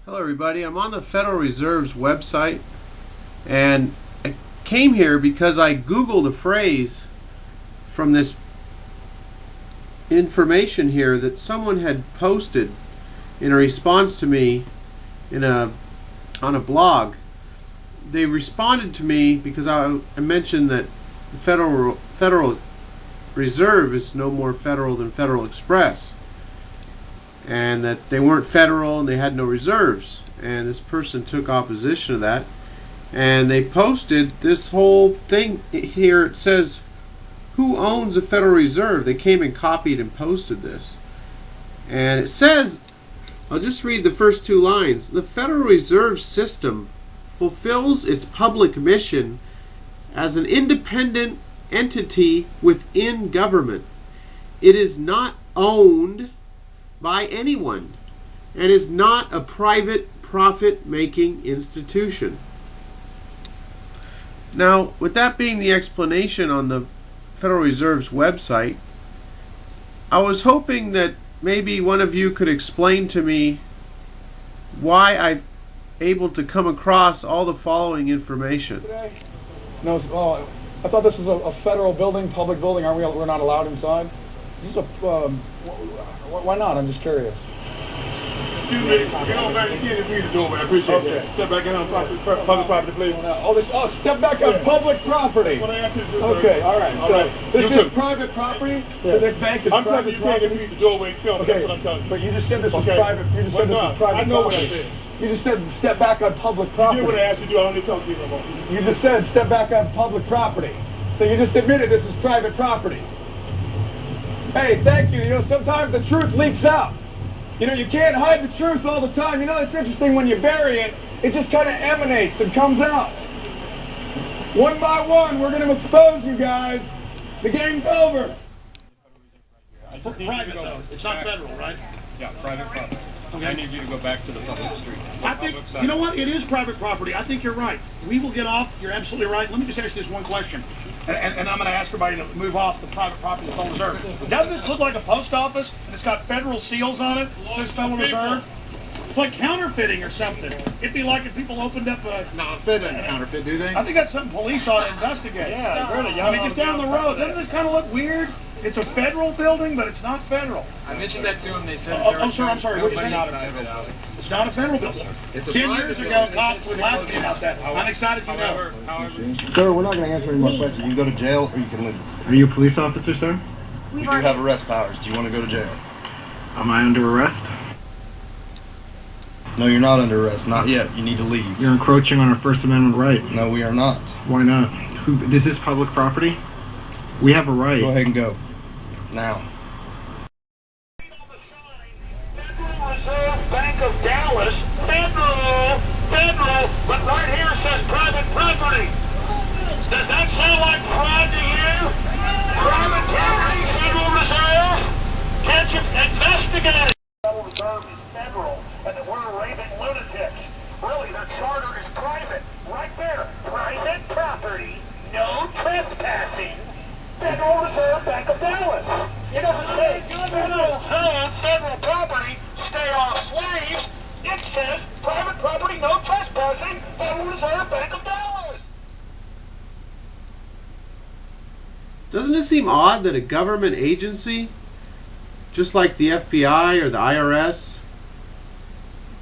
Hello everybody, I'm on the Federal Reserve's website and I came here because I Googled a phrase from this information here that someone had posted in a response to me on a blog. They responded to me because I mentioned that the Federal Reserve is no more federal than Federal Express, and that they weren't federal and they had no reserves. And this person took opposition to that, and they posted this whole thing here. It says, who owns the Federal Reserve? They came and copied and posted this, and it says, I'll just read the first two lines. The Federal Reserve System fulfills its public mission as an independent entity within government. It is not owned by anyone and is not a private profit-making institution. Now, with that being the explanation on the Federal Reserve's website, I was hoping that maybe one of you could explain to me why I'm able to come across all the following information. No, I thought this was a federal building, public building. We're not allowed inside? Is this why not? I'm just curious. Excuse me, get on back. You can't read the doorway. I appreciate that. Step back on public property, please. Step back on public property. What I asked you to do, Okay, all right. So this You is too. private property. So this bank is I'm telling you, private you can't property. read the doorway. That's what I'm telling you. But you just said this was Okay. private. You just said this was private I know what I property. said. You just said step back on public You property. did what I asked you to do. I don't need to talk to you no more. You just said step back on public property. So you just admitted this is private property. Hey, thank you. You know, sometimes the truth leaks out. You know, you can't hide the truth all the time. You know, it's interesting when you bury it, it just kind of emanates and comes out. One by one, we're going to expose you guys. The game's over. Private though, it's not federal, right? Yeah, private property. I need you to go back to the public street. I think, you know what, it is private property. I think you're right. We will get off, you're absolutely right. Let me just ask you this one question. And I'm gonna ask everybody to move off the private property of the Federal Reserve. Doesn't this look like a post office? And it's got federal seals on it, says Federal Reserve? It's like counterfeiting or something. It'd be like if people opened up a... No, they didn't counterfeit, do they? I think that's something police ought to investigate. Yeah, really. I mean, just down the road. Doesn't this kind of look weird? It's a federal building, but it's not federal. I mentioned that to them. They said. Oh, sir, I'm sorry. What did you say? It's not a federal building. It's a 10 private years ago, building. cops would laugh at me about that. I'm excited you know. However, Sir, we're not going to answer any more questions. You can go to jail or you can leave. Are you a police officer, sir? We do have arrest powers. Do you want to go to jail? Am I under arrest? No, you're not under arrest. Not yet. You need to leave. You're encroaching on our First Amendment right. No, we are not. Why not? This is public property? We have a right. Go ahead and go. Now. Federal Reserve Bank of Dallas, federal, but right here it says private property. Does that sound like fraud to you? Private property, Federal Reserve? Can't you investigate it? Federal Reserve is federal, and that we're raving lunatics. Really, their charter is private. Right there, private property, no trespassing. Federal Reserve Bank of Dallas. It doesn't say federal zone, federal property, stay off slaves. It says private property, no trespassing, Federal Reserve Bank of Dallas. Doesn't it seem odd that a government agency, just like the FBI or the IRS,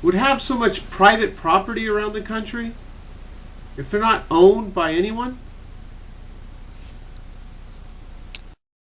would have so much private property around the country if they're not owned by anyone?